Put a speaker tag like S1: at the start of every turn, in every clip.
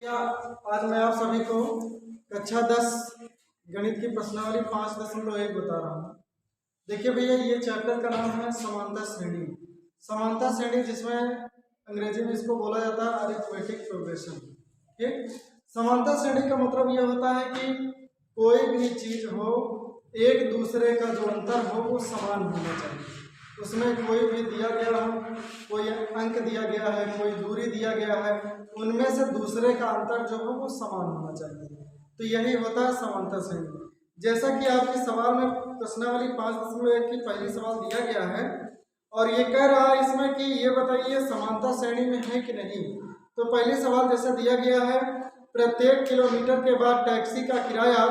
S1: क्या आज मैं आप सभी को कक्षा 10 गणित की प्रश्नावली 5.1 बता रहा हूँ। देखिए भैया, ये चैप्टर का नाम है समांतर श्रेणी। समांतर श्रेणी जिसमें अंग्रेजी में इसको बोला जाता है अरिथमेटिक प्रोग्रेशन। ठीक, समांतर श्रेणी का मतलब ये होता है कि कोई भी चीज हो, एक दूसरे का जो अंतर हो वो समान होना चाहिए। उसमें कोई भी दिया गया हो, कोई अंक दिया गया है, कोई दूरी दिया गया है, उनमें से दूसरे का अंतर जो हो वो समान होना चाहिए। तो यही होता है समांतर श्रेणी। जैसा कि आपके सवाल में प्रश्नावली 5.1 की पहली सवाल दिया गया है और ये कह रहा है इसमें कि ये बताइए समांतर श्रेणी में है कि नहीं। तो पहली सवाल जैसा दिया गया है, प्रत्येक किलोमीटर के बाद टैक्सी का किराया,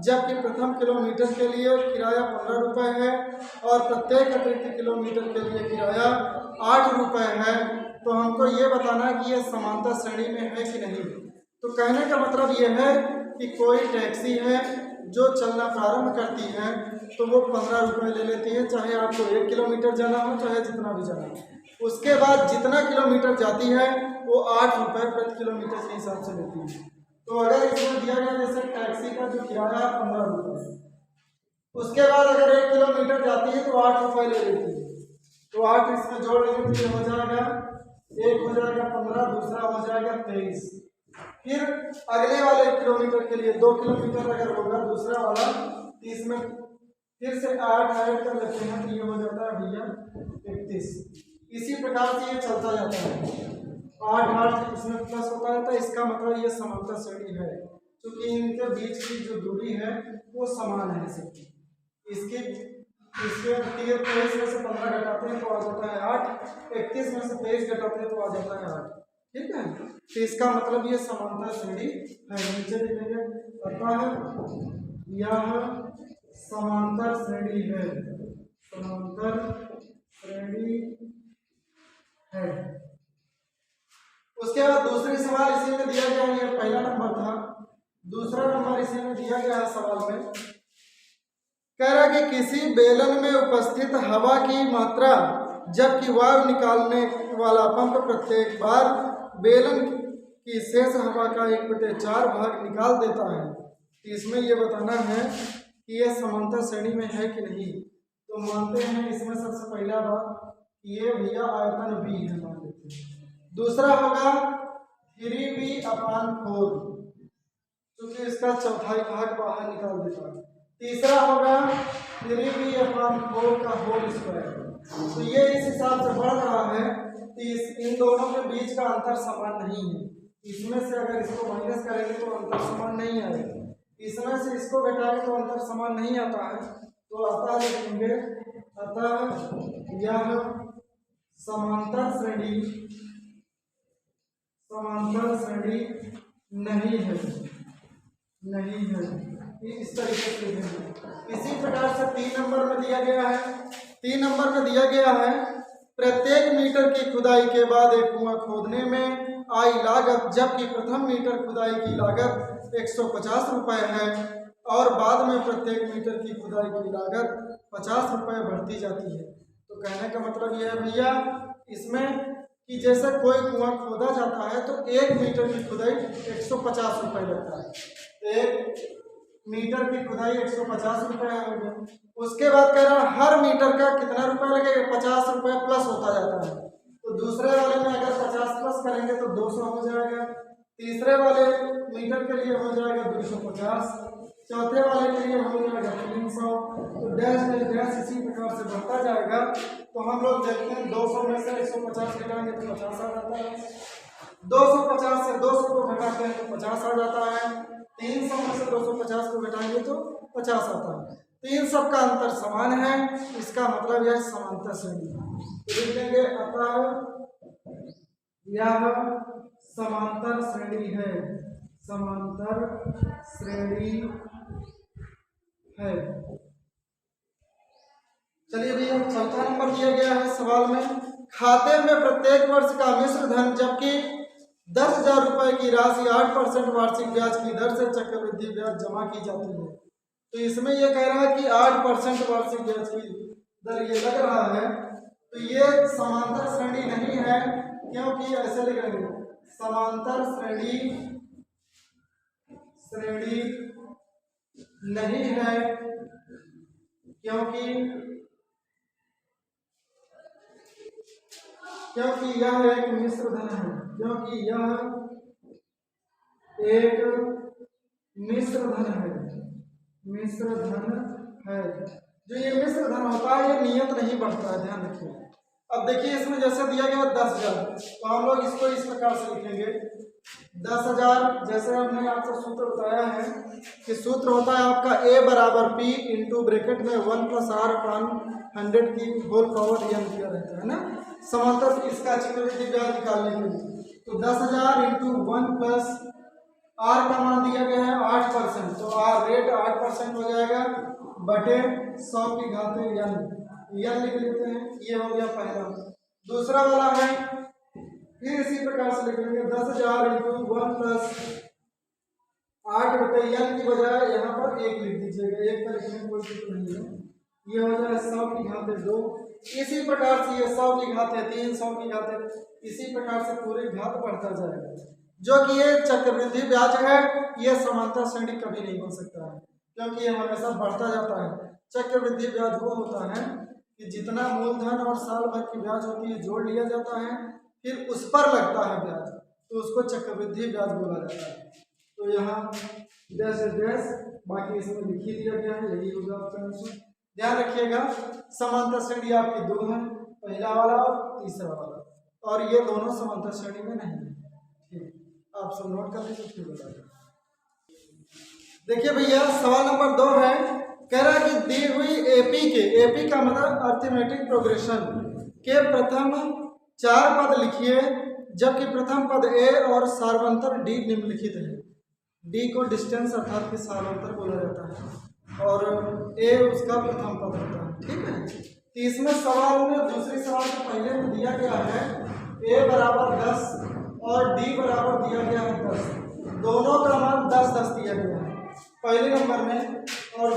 S1: जबकि प्रथम किलोमीटर के लिए किराया 15 रुपये है और प्रत्येक अतिरिक्त किलोमीटर के लिए किराया 8 रुपये है। तो हमको ये बताना कि ये समांतर श्रेणी में है कि नहीं। तो कहने का मतलब ये है कि कोई टैक्सी है जो चलना प्रारंभ करती है तो वो 15 रुपये ले लेती है, चाहे आपको 1 किलोमीटर जाना हो, चाहे जितना भी जाना हो। उसके बाद जितना किलोमीटर जाती है वो 8 रुपये प्रति किलोमीटर के हिसाब से लेती है। तो अगर इसमें दिया गया जैसे टैक्सी का जो किराया 15 रुपये, उसके बाद अगर 1 किलोमीटर जाती है तो 8 रुपये ले लेती है। तो 8 इसमें जोड़ लेंगे तो ये हो जाएगा, एक हो जाएगा 15, दूसरा हो जाएगा 23। फिर अगले वाले किलोमीटर के लिए 2 किलोमीटर अगर होगा दूसरा वाला, तो इसमें फिर से 8 ऐड कर लेते हैं तो ये हो जाता है भैया 31। इसी प्रकार से ये चलता जाता है, 8 इसमें प्लस होता रहता है। इसका मतलब ये समांतर श्रेणी है क्योंकि इनके बीच की जो दूरी है वो समान है सबकी। इसके 23 में से 15 घटाते हैं तो आ जाता है 8, 31 में से 23 घटाते हैं तो आ जाता है 8। ठीक है, तो इसका मतलब ये समांतर श्रेणी है। नीचे लिखेंगे, अतः यह समांतर श्रेणी है, समांतर श्रेणी है। उसके बाद दूसरी सवाल इसी में दिया गया, ये पहला नंबर था, दूसरा नंबर इसी में दिया गया है सवाल में। कह रहा कि किसी बेलन में उपस्थित हवा की मात्रा जबकि वायु निकालने वाला पंप प्रत्येक बार बेलन की शेष हवा का 1/4 भाग निकाल देता है। तो इसमें ये बताना है कि यह समांतर श्रेणी में है कि नहीं। तो मानते हैं इसमें सबसे पहला बात ये भैया आयतन V है, मान लेते हैं। दूसरा होगा 3V/4 क्योंकि इसका चौथाई भाग बाहर निकाल देता है। तीसरा होगा 3V/4 का होल स्क्वायर। तो ये इस हिसाब से बढ़ रहा है तो इन दोनों के बीच का अंतर समान नहीं है। इसमें से अगर इसको माइनस करेंगे तो अंतर समान नहीं आएगा, इसमें से इसको घटाएंगे तो अंतर समान नहीं आता है। तो अतः लिखेंगे, अतः यह समांतर श्रेणी नहीं है, नहीं है। इस तरीके से इसी प्रकार से 3 नंबर में दिया गया है। 3 नंबर में दिया गया है, प्रत्येक मीटर की खुदाई के बाद एक कुआं खोदने में आई लागत, जबकि प्रथम मीटर खुदाई की लागत 150 रुपये है और बाद में प्रत्येक मीटर की खुदाई की लागत 50 रुपये बढ़ती जाती है। तो कहने का मतलब यह है भैया इसमें कि जैसे कोई कुआं खोदा जाता है तो 1 मीटर की खुदाई 150 रुपये लगता है। 1 मीटर की खुदाई 150 रुपये है। उसके बाद कह रहा है हर मीटर का कितना रुपये लगेगा, 50 रुपये प्लस होता जाता है। तो दूसरे वाले में अगर 50 प्लस करेंगे तो 200 हो जाएगा, तीसरे वाले मीटर के लिए हो जाएगा 250, चौथे वाले के लिए हो जाएगा 300। तो डैश डैश डैश इसी प्रकार से बढ़ता जाएगा। तो हम लोग देखते हैं 200 में से 150 घटाएंगे तो 50 आ जाता है, 250 से 200 को घटाते हैं तो 50 आ जाता है, 300 में से 250 को घटाएंगे तो 50 आता है। तो इन सब का अंतर समान है, इसका मतलब यह समांतर श्रेणी है। तो लिख देंगे, अतः यह समांतर श्रेणी है, समांतर श्रेणी है। चलिए भैया, चौथा नंबर दिया गया है सवाल में, खाते में प्रत्येक वर्ष का मिश्र धन जबकि 10,000 रुपये की राशि 8% वार्षिक ब्याज की दर से चक्रवृद्धि ब्याज जमा की जाती है। तो इसमें यह कह रहा है कि 8% वार्षिक ब्याज की दर ये लग रहा है, तो ये समांतर श्रेणी नहीं है। क्योंकि ऐसे लिखेंगे, समांतर श्रेणी श्रेणी नहीं है क्योंकि यह एक मिश्र धन है, क्योंकि यह एक मिश्र धन है। मिश्र धन है, जो ये मिश्र धन होता है ये नियत नहीं बढ़ता है, ध्यान रखिए। अब देखिए इसमें जैसे दिया गया 10,000, तो हम लोग इसको इस प्रकार से लिखेंगे 10,000। जैसे हमने आपको सूत्र बताया है कि सूत्र होता है आपका A बराबर P इंटू ब्रैकेट में 1 + R/100 की होल पावर n दिया रहता है ना, समांतर इसका चक्रवृद्धि ब्याज निकालने के लिए। तो 10,000 इंटू 1 + R का मान दिया गया है 8%, तो R रेट 8% हो जाएगा बटे 100 की घात n लिख लेते हैं। ये हो गया पहला। दूसरा वाला है फिर इसी प्रकार से लिखेंगे 10,000 इंटू 1 + 8 बटे n की बजाय यहाँ पर 1 लिख दीजिएगा, 1 का लिखने में कोई दिक्कत नहीं है। ये हो जाए 100 की घात 2। इसी प्रकार से ये 100 की घात 3, 100 की घात, इसी प्रकार से पूरी घात बढ़ता जाएगा। जो कि ये चक्रवृद्धि ब्याज है, ये समांतर श्रेणी कभी नहीं बन सकता है, क्योंकि ये हमेशा बढ़ता जाता है। चक्रवृद्धि ब्याज वो होता है कि जितना मूलधन और साल भर की ब्याज होती है जोड़ लिया जाता है, फिर उस पर लगता है ब्याज, तो उसको चक्रवृद्धि ब्याज बोला जाता है। तो यहाँ डैश बाकी इसमें लिख ही दिया गया है, यही होगा आपका आंसर। ध्यान रखिएगा समांतर श्रेणी आपकी 2 है, पहला वाला और तीसरा वाला, और ये दोनों समांतर श्रेणी में नहीं है। ठीक, आप सब नोट कर लीजिए फिर बताइए। देखिए भैया सवाल नंबर 2 है, कह रहा है कि दी हुई एपी का मतलब अर्थमेटिक प्रोग्रेशन के प्रथम 4 पद लिखिए, जबकि प्रथम पद ए और सार्वंतर डी निम्नलिखित है। डी को डिस्टेंस अर्थात कि सार्वंतर बोला जाता है और ए उसका प्रथम पद होता है। ठीक है, तीसरे सवाल में दूसरे सवाल के पहले में दिया गया है ए बराबर 10 और डी बराबर दिया गया है 10, दोनों का मान 10-10 दिया गया है पहले नंबर में। और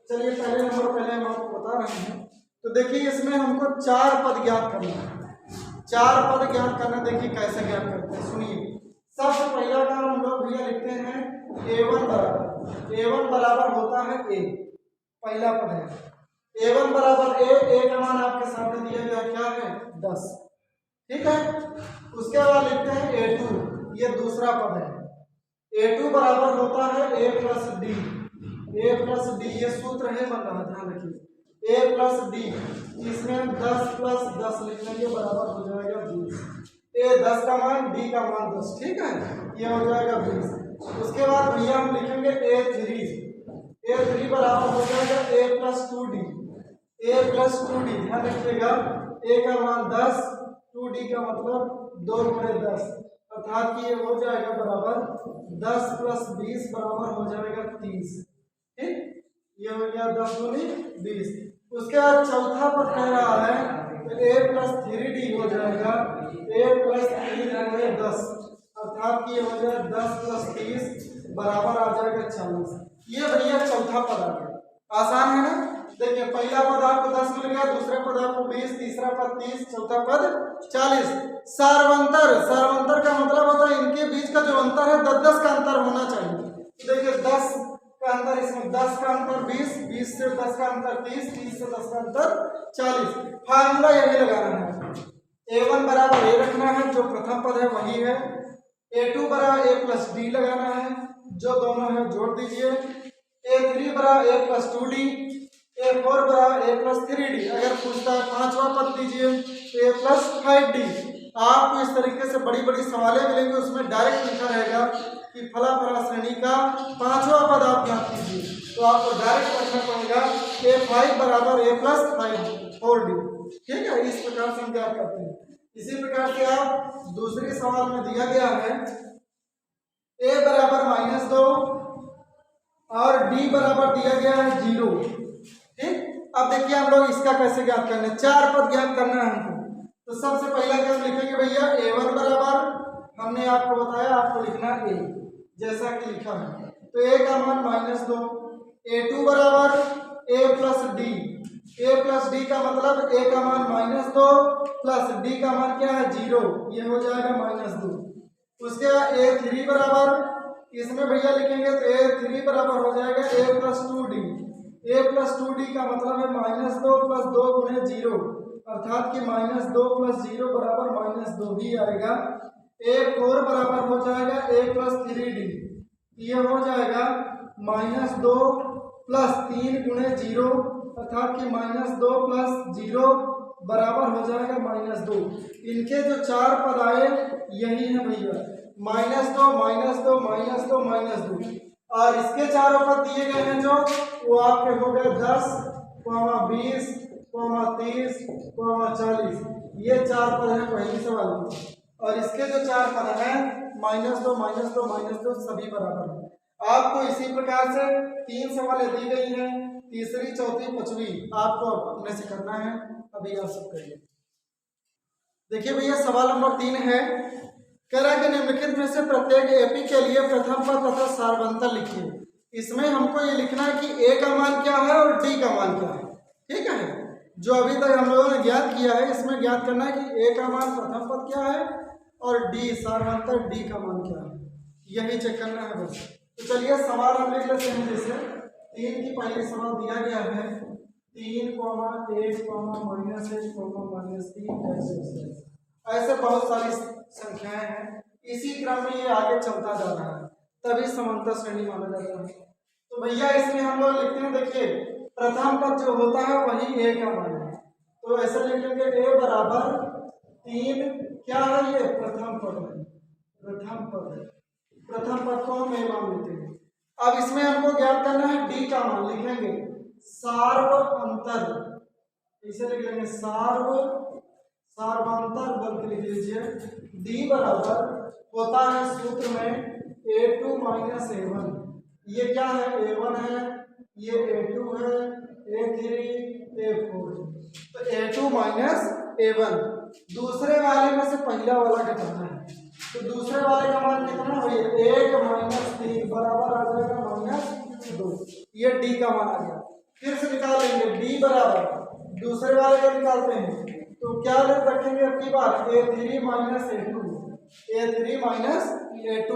S1: चलिए पहले नंबर पहले हम आपको बता रहे हैं। तो देखिए इसमें हमको 4 पद ज्ञात करना है, 4 पद ज्ञात करना। देखिए कैसे ज्ञात करते हैं, सुनिए। सबसे पहला काम हम लोग भैया लिखते हैं A1 बराबर होता है A, पहला पद है A1 बराबर A का मान आपके सामने दिया गया क्या है 10। ठीक है, उसके बाद लिखते हैं A2, ये दूसरा पद है। A2 बराबर होता है A + D, ये सूत्र है बन रहा है, ध्यान रखिए A + D, इसमें 10 + 10 लिख लेंगे बराबर हो जाएगा 20। A 10 का मान, D का मान 10, ठीक है, ये हो जाएगा 20। उसके बाद भैया हम लिखेंगे A3 बराबर हो जाएगा A + 2D, ध्यान रखिएगा A का मान 10, 2D का मतलब 2 × 10, अर्थात कि ये हो जाएगा बराबर 10 + 20 बराबर हो जाएगा 30। ठीक, ये हो गया 10 × 20। उसके बाद चौथा पद कह रहा है तो A + 3D हो जाएगा A + 3 × 10, अर्थात कि ये हो जाएगा 10 + 30 बराबर आ जाएगा 40। ये भैया चौथा पद आ गया, आसान है ना। देखिए पहला पद आपको 10 मिल गया, दूसरा पद आपको 20, तीसरा पद 30, चौथा पद 40। सार्वंतर का मतलब होता है इनके बीच का जो अंतर है 10-10 का अंतर होना चाहिए। तो देखिए 10 का अंतर, इसमें 10 का अंतर 20, 20 से 10 का अंतर 30, 30 से 10 का अंतर 40। फार्मूला यही लगाना है, A1 बराबर A रखना है, जो प्रथम पद है वही है। A2 बराबर A + D लगाना है, जो दोनों है जोड़ दीजिए। A3 बराबर A + 2D, A4 बराबर A + 3D। अगर पूछता है पांचवा पद दीजिए A + 5D। आपको इस तरीके से बड़ी बड़ी सवालें मिलेंगे, उसमें डायरेक्ट लिखा रहेगा कि फला श्रेणी का पांचवा पद आप ज्ञात कीजिए, तो आपको डायरेक्ट लिखना पड़ेगा A5 बराबर A + 4D। ठीक है, इस प्रकार से हम ज्ञात करते हैं। इसी प्रकार से आप दूसरे सवाल में दिया गया है A बराबर -2 और D बराबर दिया गया है 0। ठीक, अब देखिए हम लोग इसका कैसे ज्ञात करना है, 4 पद ज्ञात करना है हमको। तो सबसे पहला क्या लिखेंगे भैया, A1 बराबर हमने आपको बताया आपको लिखना A, जैसा कि लिखा है। तो A का मान -2, A2 बराबर A + D, A + D का मतलब A का मान -2 प्लस D का मान क्या है 0, ये हो जाएगा -2। उसके बाद A3 बराबर इसमें भैया लिखेंगे तो A3 बराबर हो जाएगा A plus 2D। A plus 2D का मतलब है -2 प्लस 2 गुणे 0, अर्थात कि -2 प्लस 0 बराबर -2 ही आएगा। A4 बराबर हो जाएगा A प्लस 3D, ये हो जाएगा -2 प्लस 3 गुणे 0, अर्थात कि -2 प्लस 0 बराबर हो जाएगा -2। इनके जो चार पद आए यही है भैया, -2 -2 -2 -2, और इसके चारों पद दिए गए हैं जो वो आपके हो गए 10, 20, 30, 40। ये चार पद हैं पहली सवाल में, और इसके जो चार पद हैं -2 -2 -2 सभी बराबर हैं। आपको इसी प्रकार से 3 सवाल दी गई हैं, तीसरी, चौथी, पांचवी आपको अपने से करना है। अभी आप सब करिए। देखिए भैया सवाल नंबर 3 है, कह रहा है कि निम्नलिखित में से प्रत्येक एपी के लिए प्रथम पद तथा सार्वंतर लिखिए। इसमें हमको ये लिखना है कि ए का मान क्या है और डी का मान क्या है। ठीक है, जो अभी तक हम लोगों ने ज्ञात किया है इसमें ज्ञात करना है कि ए का मान प्रथम पद क्या है और डी सार्वंतर डी का मान क्या है, यही चेक करना है बस। तो चलिए सवाल हम लिख लेते हैं। जैसे 3 की पहली सवाल दिया गया है 3, -1, -3 ऐसे बहुत सारी संख्याएं हैं, इसी क्रम में ये आगे चलता जा रहा है, तभी समांतर श्रेणी माना जाता है। तो भैया इसमें हम लोग लिखते हैं, देखिए प्रथम पद जो होता है वही ए का मान है, तो ऐसे लिख लेंगे ए बराबर 3, क्या है ये प्रथम पद है, प्रथम पद को हम ए मान लेते हैं। अब इसमें हमको ज्ञात करना है डी का मान, लिखेंगे सार्वंतर, इसे लिख लेंगे सार्वंतर बल्कि लिख लीजिए डी बराबर होता है सूत्र में A2 - A1। ये क्या है, A1 है, ये A2 है, A3, A4। तो A2 - A1 दूसरे वाले में से पहला वाला घटाना है, तो दूसरे वाले का मान कितना है, 1 - 3 बराबर आ जाएगा -2। ये डी का मान आ गया। फिर से निकाल लेंगे डी बराबर दूसरे वाले का निकालते हैं, तो क्या रखेंगे अपनी बात A3 - A2, A3 - A2।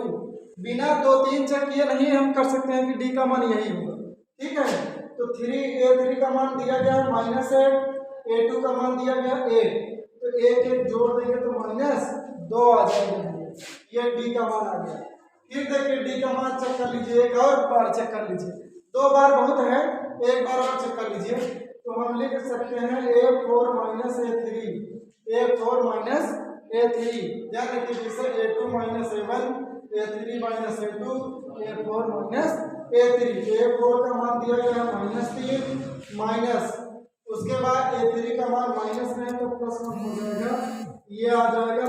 S1: बिना 2 3 चेक किए नहीं हम कर सकते हैं कि डी का मान यही होगा। ठीक है, तो A3 का मान दिया गया है -1, A2 का मान दिया गया 1, तो 1 1 जोड़ देंगे तो -2 आ जाएगा, ये डी का मान आ गया। फिर देखिए डी का मान चेक कर लीजिए, एक और बार चेक कर लीजिए, 2 बार बहुत है, एक बार और चेक कर लीजिए। तो हम लिख सकते हैं A4 - A3, A4 - A3, ध्यान रखिए जैसे A2 - A1, A3 - A2, A4 - A3। A4 का मान दिया गया है -3 माइनस, उसके बाद A3 का मान माइनस में है तो प्लस 1 हो जाएगा, ये आ जाएगा